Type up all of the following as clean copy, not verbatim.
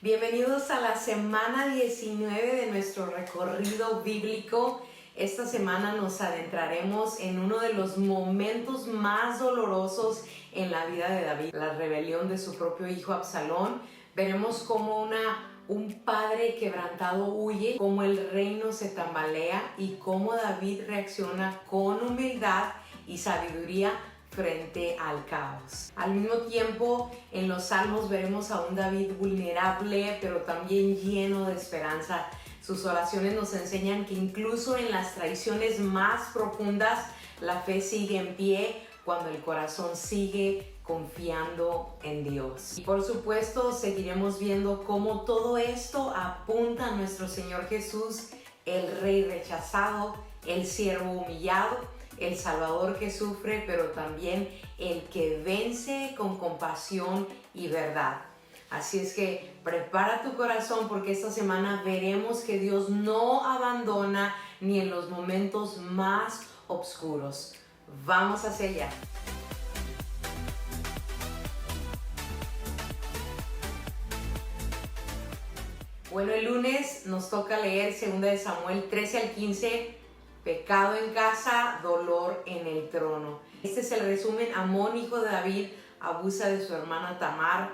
Bienvenidos a la semana 19 de nuestro recorrido bíblico. Esta semana nos adentraremos en uno de los momentos más dolorosos en la vida de David, la rebelión de su propio hijo Absalón. Veremos cómo un padre quebrantado huye, cómo el reino se tambalea y cómo David reacciona con humildad y sabiduría frente al caos. Al mismo tiempo, en los Salmos veremos a un David vulnerable, pero también lleno de esperanza. Sus oraciones nos enseñan que incluso en las traiciones más profundas, la fe sigue en pie cuando el corazón sigue confiando en Dios. Y por supuesto, seguiremos viendo cómo todo esto apunta a nuestro Señor Jesús, el Rey rechazado, el siervo humillado, el Salvador que sufre, pero también el que vence con compasión y verdad. Así es que prepara tu corazón porque esta semana veremos que Dios no abandona ni en los momentos más oscuros. Vamos hacia allá. Bueno, el lunes nos toca leer 2 Samuel 13 al 15. Pecado en casa, dolor en el trono. Este es el resumen. Amón, hijo de David, abusa de su hermana Tamar.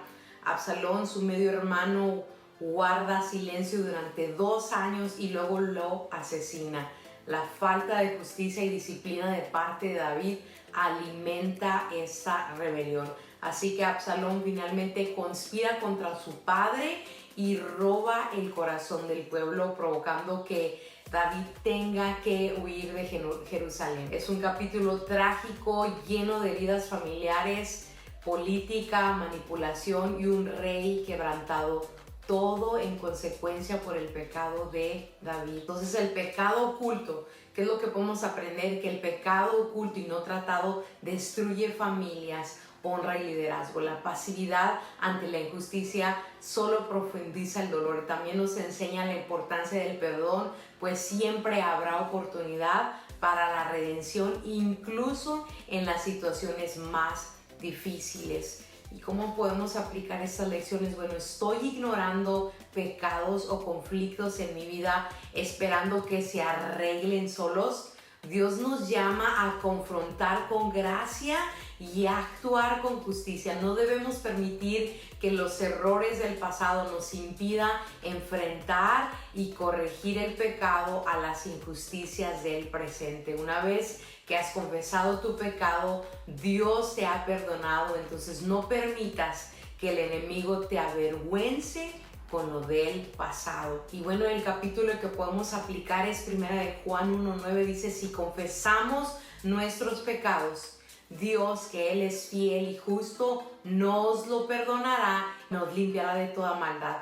Absalón, su medio hermano, guarda silencio durante 2 años y luego lo asesina. La falta de justicia y disciplina de parte de David alimenta esa rebelión. Así que Absalón finalmente conspira contra su padre y roba el corazón del pueblo, provocando que David tenga que huir de Jerusalén. Es un capítulo trágico, lleno de heridas familiares, política, manipulación y un rey quebrantado. Todo en consecuencia por el pecado de David. Entonces el pecado oculto, ¿qué es lo que podemos aprender? Que el pecado oculto y no tratado destruye familias, honra y liderazgo. La pasividad ante la injusticia solo profundiza el dolor. También nos enseña la importancia del perdón, pues siempre habrá oportunidad para la redención, incluso en las situaciones más difíciles. ¿Y cómo podemos aplicar estas lecciones? Bueno, estoy ignorando pecados o conflictos en mi vida esperando que se arreglen solos. Dios nos llama a confrontar con gracia y a actuar con justicia. No debemos permitir que los errores del pasado nos impidan enfrentar y corregir el pecado a las injusticias del presente. Una vez que has confesado tu pecado, Dios te ha perdonado. Entonces no permitas que el enemigo te avergüence con lo del pasado. Y bueno, el capítulo que podemos aplicar es 1 Juan 1:9. Dice: si confesamos nuestros pecados, Dios, que Él es fiel y justo, nos lo perdonará, nos limpiará de toda maldad.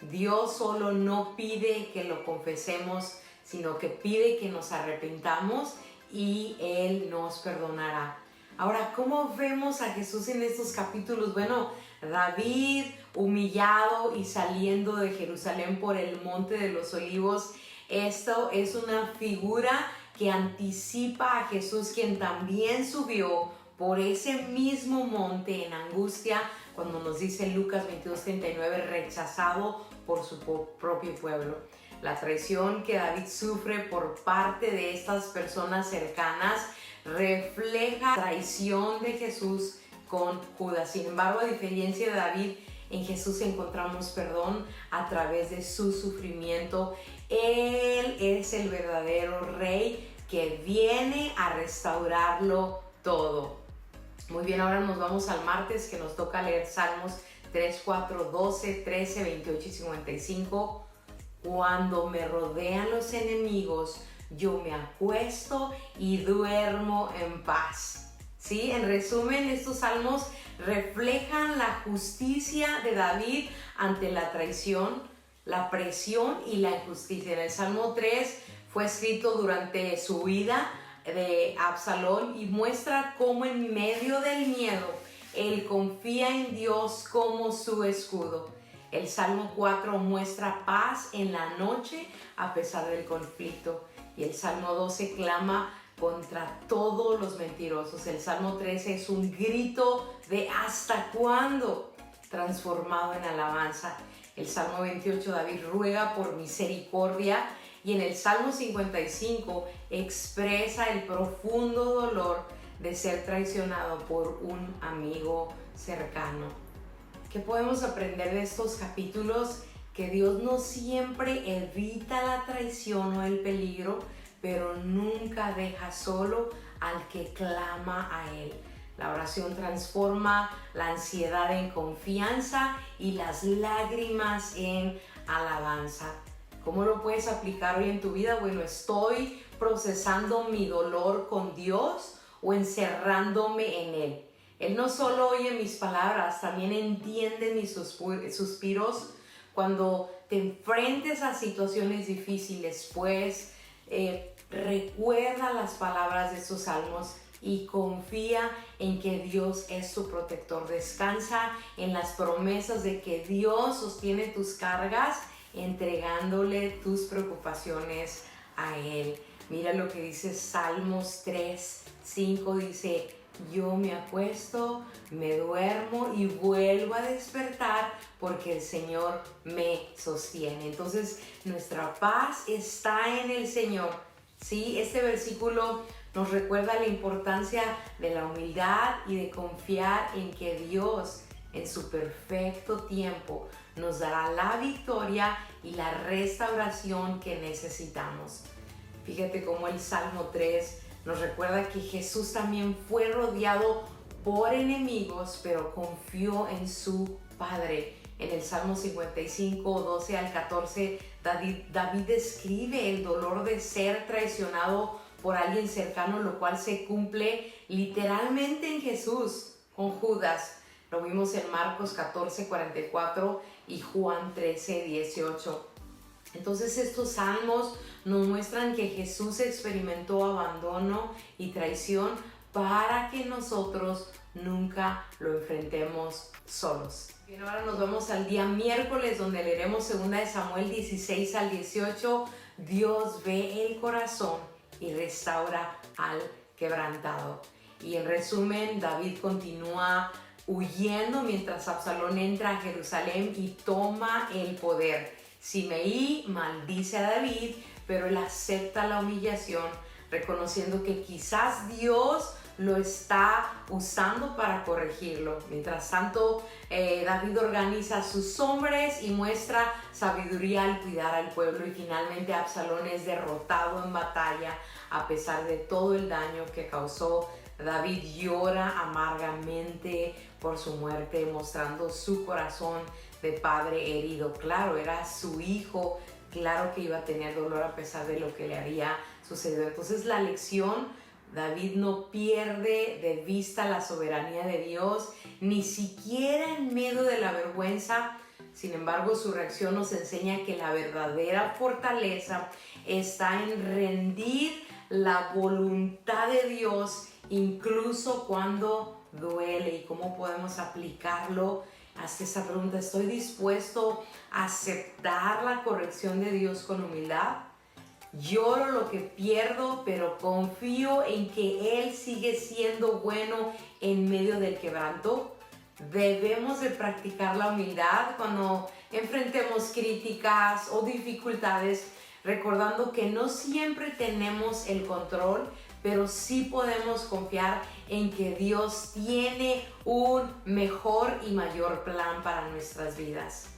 Dios solo no pide que lo confesemos, sino que pide que nos arrepentamos y Él nos perdonará. Ahora, ¿cómo vemos a Jesús en estos capítulos? Bueno, David humillado y saliendo de Jerusalén por el Monte de los Olivos. Esto es una figura que anticipa a Jesús, quien también subió por ese mismo monte en angustia, cuando nos dice Lucas 22:39, rechazado por su propio pueblo. La traición que David sufre por parte de estas personas cercanas refleja la traición de Jesús con Judas. Sin embargo, a diferencia de David, en Jesús encontramos perdón a través de su sufrimiento. Él es el verdadero rey que viene a restaurarlo todo. Muy bien, ahora nos vamos al martes, que nos toca leer Salmos 3, 4, 12, 13, 28 y 55. Cuando me rodean los enemigos, yo me acuesto y duermo en paz. ¿Sí? En resumen, estos salmos reflejan la justicia de David ante la traición, la presión y la injusticia. En el Salmo 3 fue escrito durante su huida de Absalón y muestra cómo en medio del miedo él confía en Dios como su escudo. El Salmo 4 muestra paz en la noche a pesar del conflicto. Y el Salmo 12 clama contra todos los mentirosos. El Salmo 13 es un grito de ¿hasta cuándo?, transformado en alabanza. el Salmo 28 David ruega por misericordia y en el Salmo 55 expresa el profundo dolor de ser traicionado por un amigo cercano. ¿Qué podemos aprender de estos capítulos? Que Dios no siempre evita la traición o el peligro, pero nunca deja solo al que clama a Él. La oración transforma la ansiedad en confianza y las lágrimas en alabanza. ¿Cómo lo puedes aplicar hoy en tu vida? Bueno, ¿estoy procesando mi dolor con Dios o encerrándome en Él? Él no solo oye mis palabras, también entiende mis suspiros. Cuando te enfrentes a situaciones difíciles, pues recuerda las palabras de estos salmos y confía en que Dios es tu protector. Descansa en las promesas de que Dios sostiene tus cargas, entregándole tus preocupaciones a Él. Mira lo que dice Salmos 3:5, dice: yo me acuesto, me duermo y vuelvo a despertar porque el Señor me sostiene. Entonces, nuestra paz está en el Señor. Sí, este versículo nos recuerda la importancia de la humildad y de confiar en que Dios, en su perfecto tiempo, nos dará la victoria y la restauración que necesitamos. Fíjate cómo el Salmo 3 nos recuerda que Jesús también fue rodeado por enemigos, pero confió en su Padre. En el Salmo 55, 12 al 14, David describe el dolor de ser traicionado por alguien cercano, lo cual se cumple literalmente en Jesús con Judas. Lo vimos en Marcos 14:44 y Juan 13:18. Entonces estos salmos nos muestran que Jesús experimentó abandono y traición para que nosotros nunca lo enfrentemos solos. Bien, ahora nos vamos al día miércoles, donde leeremos 2 de Samuel 16 al 18. Dios ve el corazón y restaura al quebrantado. Y en resumen, David continúa huyendo mientras Absalón entra a Jerusalén y toma el poder. Simei maldice a David, pero él acepta la humillación, reconociendo que quizás Dios lo está usando para corregirlo. Mientras tanto, David organiza a sus hombres y muestra sabiduría al cuidar al pueblo, y finalmente Absalón es derrotado en batalla. A pesar de todo el daño que causó, David llora amargamente por su muerte, mostrando su corazón de padre herido. Claro, era su hijo, claro que iba a tener dolor a pesar de lo que le había sucedido. Entonces la lección: David no pierde de vista la soberanía de Dios, ni siquiera en medio de la vergüenza. Sin embargo, su reacción nos enseña que la verdadera fortaleza está en rendir la voluntad de Dios, incluso cuando duele. ¿Y cómo podemos aplicarlo? Hazte esa pregunta: ¿estoy dispuesto a aceptar la corrección de Dios con humildad? Lloro lo que pierdo, pero confío en que Él sigue siendo bueno en medio del quebranto. Debemos de practicar la humildad cuando enfrentemos críticas o dificultades, recordando que no siempre tenemos el control, pero sí podemos confiar en que Dios tiene un mejor y mayor plan para nuestras vidas.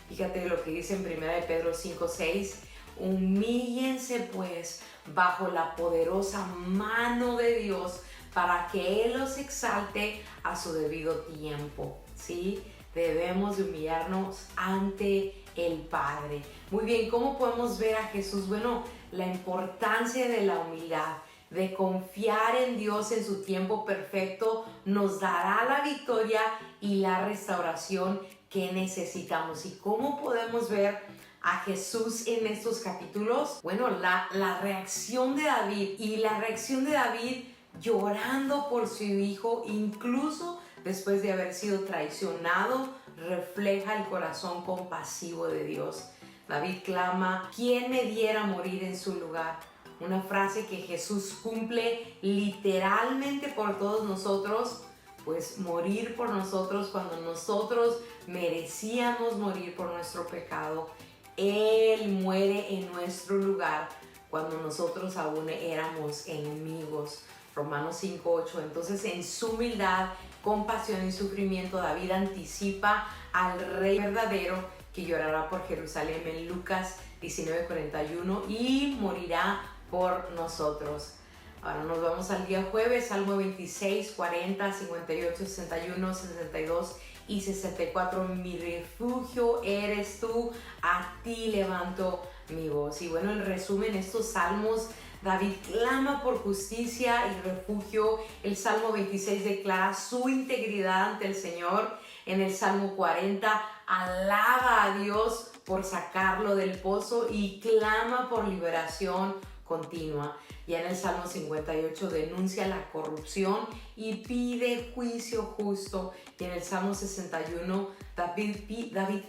Fíjate lo que dice en 1 de Pedro 5:6. Humíllense pues bajo la poderosa mano de Dios para que Él los exalte a su debido tiempo. ¿Sí? Debemos de humillarnos ante el Padre. Muy bien, ¿cómo podemos ver a Jesús? Bueno, la importancia de la humildad, de confiar en Dios en su tiempo perfecto, nos dará la victoria y la restauración que necesitamos. ¿Y cómo podemos ver a Jesús en estos capítulos? Bueno, la reacción de David, y la reacción de David llorando por su hijo, incluso después de haber sido traicionado, refleja el corazón compasivo de Dios. David clama: ¿quién me diera morir en su lugar? Una frase que Jesús cumple literalmente por todos nosotros. pues morir por nosotros cuando nosotros merecíamos morir por nuestro pecado. Él muere en nuestro lugar cuando nosotros aún éramos enemigos. Romanos 5:8. Entonces, en su humildad, compasión y sufrimiento, David anticipa al Rey verdadero que llorará por Jerusalén en Lucas 19:41 y morirá por nosotros. Ahora nos vamos al día jueves, Salmo 26, 40, 58, 61, 62 y 64. Mi refugio eres tú, a ti levanto mi voz. Y bueno, en resumen, estos salmos, David clama por justicia y refugio. El Salmo 26 declara su integridad ante el Señor. En el Salmo 40 alaba a Dios por sacarlo del pozo y clama por liberación continua. Ya en el Salmo 58 denuncia la corrupción y pide juicio justo. Y en el Salmo 61 David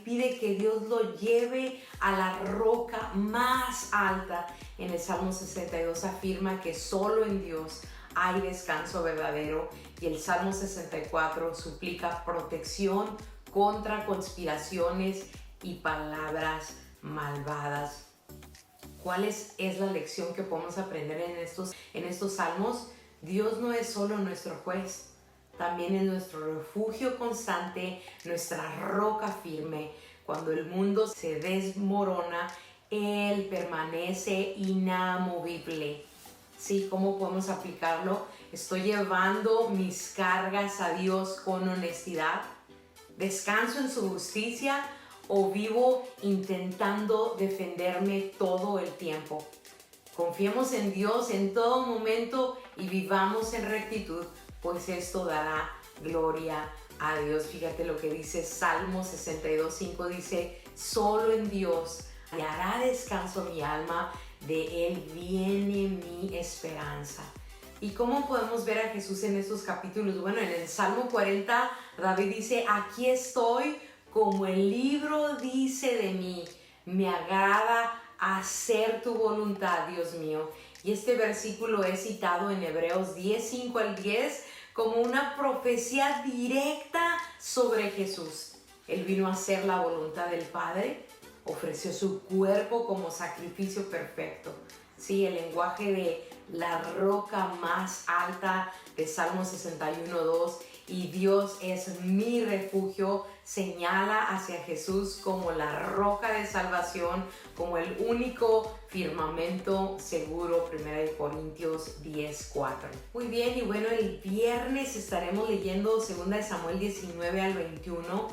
pide que Dios lo lleve a la roca más alta. En el Salmo 62 afirma que solo en Dios hay descanso verdadero. Y el Salmo 64 suplica protección contra conspiraciones y palabras malvadas. ¿Cuál es la lección que podemos aprender en estos salmos? Dios no es solo nuestro juez, también es nuestro refugio constante, nuestra roca firme. Cuando el mundo se desmorona, Él permanece inamovible. ¿Sí? ¿Cómo podemos aplicarlo? Estoy llevando mis cargas a Dios con honestidad. ¿Descanso en su justicia o vivo intentando defenderme todo el tiempo? Confiemos en Dios en todo momento y vivamos en rectitud, pues esto dará gloria a Dios. Fíjate lo que dice Salmo 62:5, dice: solo en Dios hallará descanso mi alma, de Él viene mi esperanza. ¿Y cómo podemos ver a Jesús en estos capítulos? Bueno, en el Salmo 40 David dice: aquí estoy, como el libro dice de mí, me agrada hacer tu voluntad, Dios mío. Y este versículo es citado en Hebreos 10:5 al 10 como una profecía directa sobre Jesús. Él vino a hacer la voluntad del Padre, ofreció su cuerpo como sacrificio perfecto. Sí, el lenguaje de la roca más alta de Salmo 61:2, y Dios es mi refugio, señala hacia Jesús como la roca de salvación, como el único firmamento seguro. 1 Corintios 10:4. Muy bien, y bueno, el viernes estaremos leyendo 2 Samuel 19 al 21,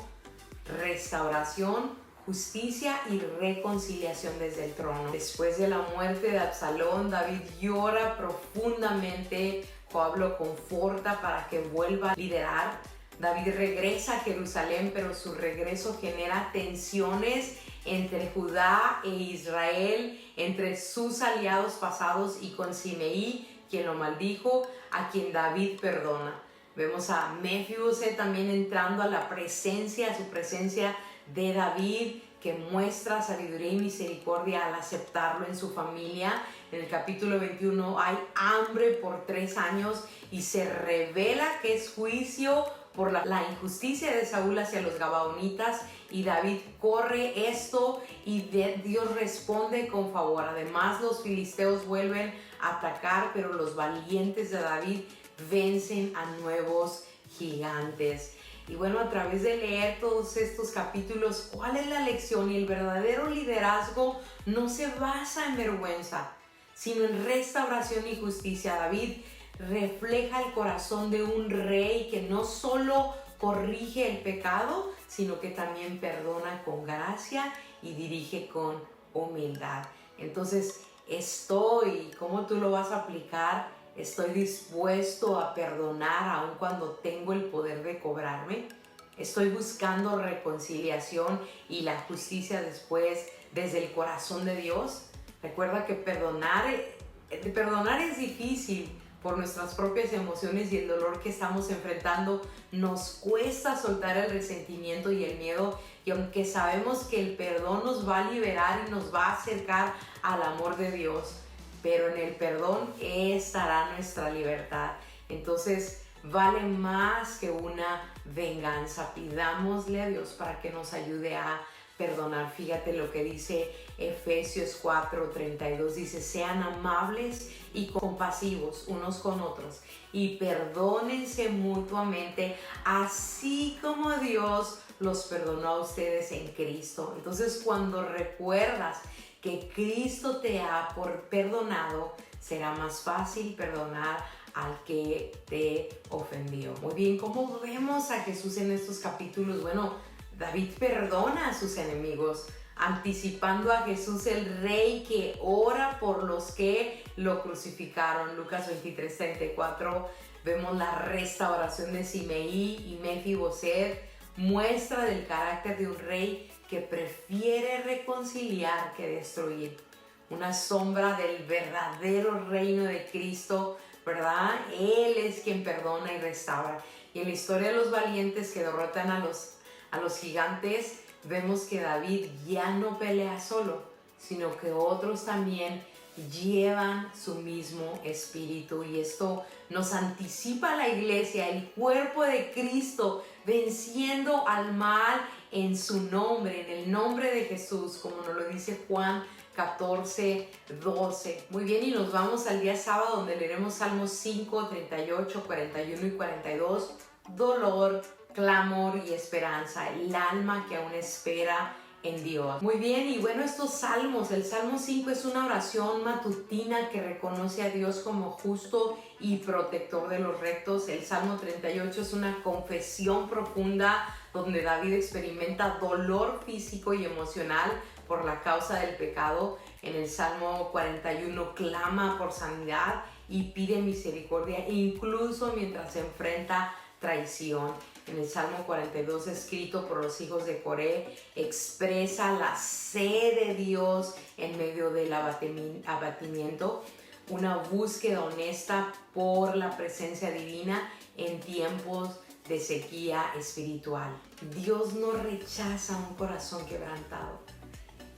restauración, justicia y reconciliación desde el trono. Después de la muerte de Absalón, David llora profundamente. Joab lo conforta para que vuelva a liderar. David regresa a Jerusalén, pero su regreso genera tensiones entre Judá e Israel, entre sus aliados pasados y con Simeí, quien lo maldijo, a quien David perdona. Vemos a Mefiboset también entrando a su presencia de David, que muestra sabiduría y misericordia al aceptarlo en su familia. En el capítulo 21 hay hambre por 3 años y se revela que es juicio por la injusticia de Saúl hacia los gabaonitas, y David corre esto y Dios responde con favor. Además, los filisteos vuelven a atacar, pero los valientes de David vencen a nuevos gigantes. Y bueno, a través de leer todos estos capítulos, ¿cuál es la lección? Y el verdadero liderazgo no se basa en vergüenza, sino en restauración y justicia. David refleja el corazón de un rey que no solo corrige el pecado, sino que también perdona con gracia y dirige con humildad. Entonces, ¿cómo tú lo vas a aplicar? ¿Estoy dispuesto a perdonar aun cuando tengo el poder de cobrarme? ¿Estoy buscando reconciliación y la justicia desde el corazón de Dios? Recuerda que perdonar es difícil por nuestras propias emociones y el dolor que estamos enfrentando. Nos cuesta soltar el resentimiento y el miedo, y aunque sabemos que el perdón nos va a liberar y nos va a acercar al amor de Dios, pero en el perdón estará nuestra libertad. Entonces, vale más que una venganza. Pidámosle a Dios para que nos ayude a perdonar. Fíjate lo que dice Efesios 4:32, dice: sean amables y compasivos unos con otros y perdónense mutuamente, así como Dios los perdonó a ustedes en Cristo. Entonces, cuando recuerdas que Cristo te ha perdonado, será más fácil perdonar al que te ofendió. Muy bien, ¿cómo vemos a Jesús en estos capítulos? Bueno, David perdona a sus enemigos, anticipando a Jesús el rey que ora por los que lo crucificaron. Lucas 23:34, vemos la restauración de Simeí y Mefiboset, muestra del carácter de un rey que prefiere reconciliar que destruir. Una sombra del verdadero reino de Cristo, ¿verdad? Él es quien perdona y restaura. Y en la historia de los valientes que derrotan a los gigantes, vemos que David ya no pelea solo, sino que otros también llevan su mismo espíritu. Y esto nos anticipa a la iglesia, el cuerpo de Cristo, venciendo al mal en su nombre, en el nombre de Jesús, como nos lo dice Juan 14:12. Muy bien, y nos vamos al día sábado, donde leeremos Salmos 5, 38, 41 y 42. Dolor, clamor y esperanza, el alma que aún espera en Dios. Muy bien, y bueno, estos salmos, el Salmo 5 es una oración matutina que reconoce a Dios como justo y protector de los rectos. El Salmo 38 es una confesión profunda donde David experimenta dolor físico y emocional por la causa del pecado. En el Salmo 41 clama por sanidad y pide misericordia, incluso mientras se enfrenta traición. En el Salmo 42, escrito por los hijos de Coré, expresa la sed de Dios en medio del abatimiento, una búsqueda honesta por la presencia divina en tiempos de sequía espiritual. Dios no rechaza un corazón quebrantado.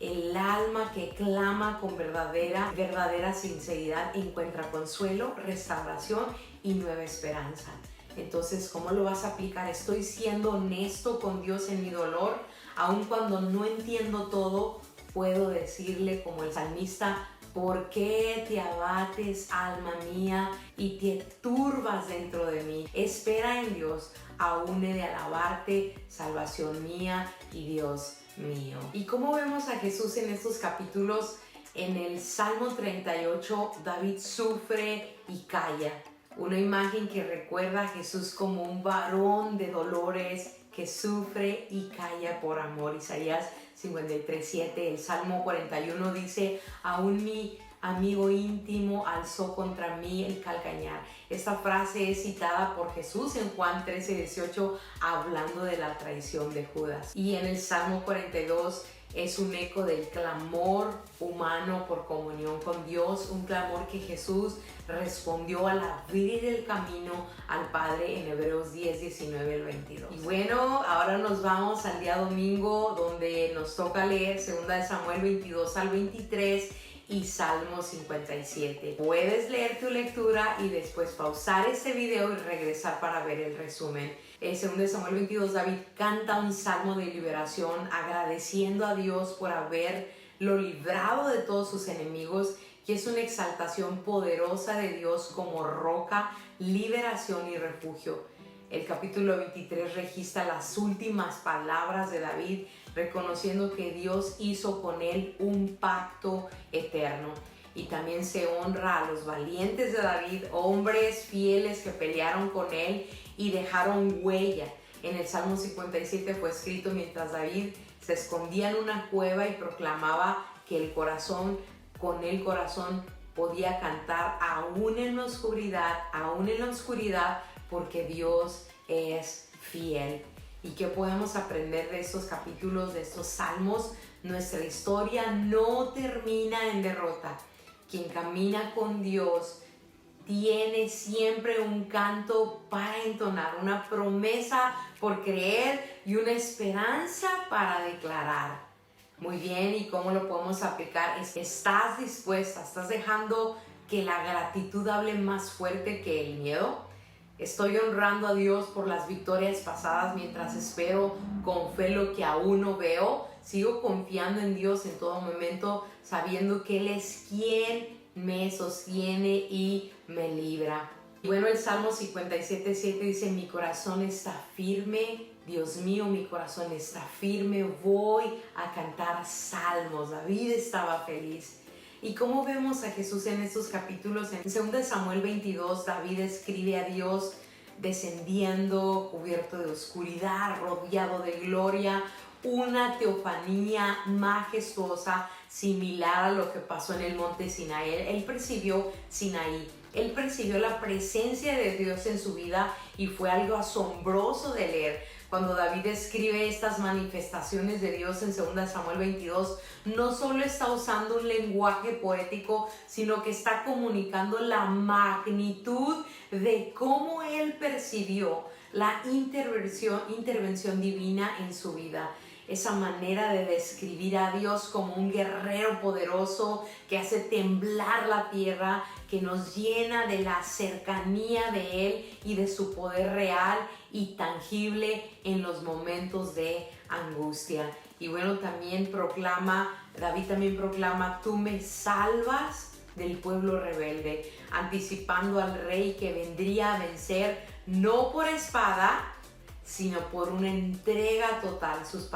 El alma que clama con verdadera sinceridad encuentra consuelo, restauración y nueva esperanza. Entonces, ¿cómo lo vas a aplicar? Estoy siendo honesto con Dios en mi dolor, aun cuando no entiendo todo. Puedo decirle como el salmista: ¿por qué te abates, alma mía, y te turbas dentro de mí? Espera en Dios, aún he de alabarte, salvación mía y Dios mío. ¿Y cómo vemos a Jesús en estos capítulos? En el Salmo 38, David sufre y calla. Una imagen que recuerda a Jesús como un varón de dolores que sufre y calla por amor. Isaías 53:7. El Salmo 41 dice: aún mi amigo íntimo alzó contra mí el calcañar. Esta frase es citada por Jesús en Juan 13:18, hablando de la traición de Judas. Y en el Salmo 42 es un eco del clamor humano por comunión con Dios, un clamor que Jesús respondió al abrir el camino al Padre en Hebreos 10, 19 al 22. Y bueno, ahora nos vamos al día domingo, donde nos toca leer 2 Samuel 22 al 23 y Salmo 57. Puedes leer tu lectura y después pausar este video y regresar para ver el resumen. En 2 Samuel 22, David canta un salmo de liberación, agradeciendo a Dios por haberlo librado de todos sus enemigos, y es una exaltación poderosa de Dios como roca, liberación y refugio. El capítulo 23 registra las últimas palabras de David, reconociendo que Dios hizo con él un pacto eterno. Y también se honra a los valientes de David, hombres fieles que pelearon con él y dejaron huella. En el Salmo 57 fue escrito mientras David se escondía en una cueva y proclamaba que con el corazón podía cantar aún en la oscuridad, porque Dios es fiel. ¿Y qué podemos aprender de estos capítulos, de estos salmos? Nuestra historia no termina en derrota. Quien camina con Dios tiene siempre un canto para entonar, una promesa por creer y una esperanza para declarar. Muy bien, ¿y cómo lo podemos aplicar? ¿Estás dispuesta? ¿Estás dejando que la gratitud hable más fuerte que el miedo? Estoy honrando a Dios por las victorias pasadas mientras espero con fe lo que aún no veo. Sigo confiando en Dios en todo momento, sabiendo que Él es quien me sostiene y me libra. Y bueno, el Salmo 57:7 dice: mi corazón está firme, Dios mío, mi corazón está firme, voy a cantar salmos. David estaba feliz. ¿Y cómo vemos a Jesús en estos capítulos? En 2 Samuel 22, David escribe a Dios descendiendo, cubierto de oscuridad, rodeado de gloria, una teofanía majestuosa similar a lo que pasó en el monte Sinaí. Él percibió Sinaí, él percibió la presencia de Dios en su vida y fue algo asombroso de leer. Cuando David escribe estas manifestaciones de Dios en 2 Samuel 22, no solo está usando un lenguaje poético, sino que está comunicando la magnitud de cómo él percibió la intervención divina en su vida. Esa manera de describir a Dios como un guerrero poderoso que hace temblar la tierra, que nos llena de la cercanía de Él y de su poder real y tangible en los momentos de angustia. Y bueno, David también proclama: tú me salvas del pueblo rebelde, anticipando al rey que vendría a vencer no por espada, sino por una entrega total. Sus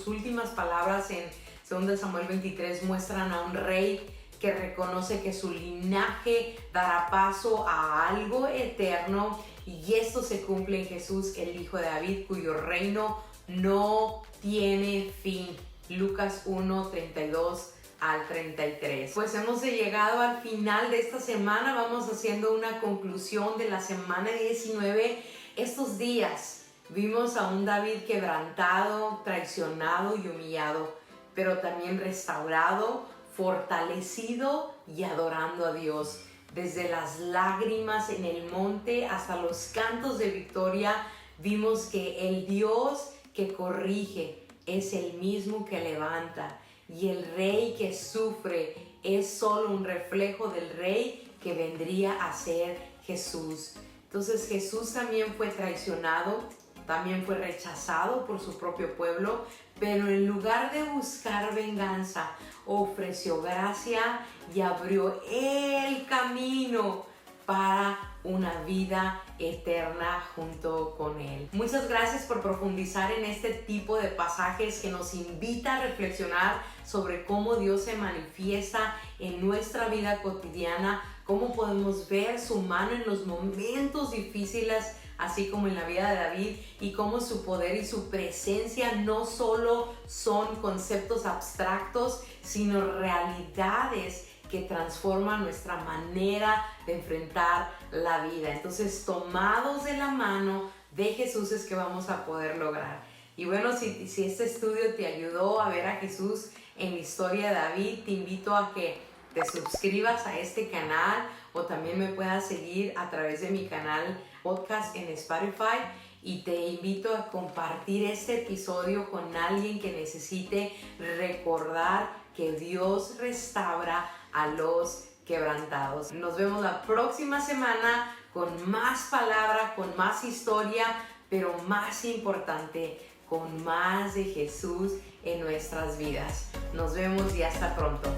últimas palabras en 2 Samuel 23 muestran a un rey que reconoce que su linaje dará paso a algo eterno, y esto se cumple en Jesús, el Hijo de David, cuyo reino no tiene fin. Lucas 1:32 al 33. Pues hemos llegado al final de esta semana. Vamos haciendo una conclusión de la semana 19. Estos días vimos a un David quebrantado, traicionado y humillado, pero también restaurado, fortalecido y adorando a Dios. Desde las lágrimas en el monte hasta los cantos de victoria, vimos que el Dios que corrige es el mismo que levanta, y el rey que sufre es solo un reflejo del rey que vendría a ser Jesús. Entonces Jesús también fue traicionado, también fue rechazado por su propio pueblo, pero en lugar de buscar venganza, ofreció gracia y abrió el camino para una vida eterna junto con Él. Muchas gracias por profundizar en este tipo de pasajes que nos invita a reflexionar sobre cómo Dios se manifiesta en nuestra vida cotidiana, cómo podemos ver su mano en los momentos difíciles, así como en la vida de David, y cómo su poder y su presencia no solo son conceptos abstractos, sino realidades que transforman nuestra manera de enfrentar la vida. Entonces, tomados de la mano de Jesús es que vamos a poder lograr. Y bueno, si este estudio te ayudó a ver a Jesús en la historia de David, te invito a que te suscribas a este canal, o también me puedas seguir a través de mi canal podcast en Spotify, y te invito a compartir este episodio con alguien que necesite recordar que Dios restaura a los quebrantados. Nos vemos la próxima semana con más palabra, con más historia, pero más importante, con más de Jesús en nuestras vidas. Nos vemos y hasta pronto.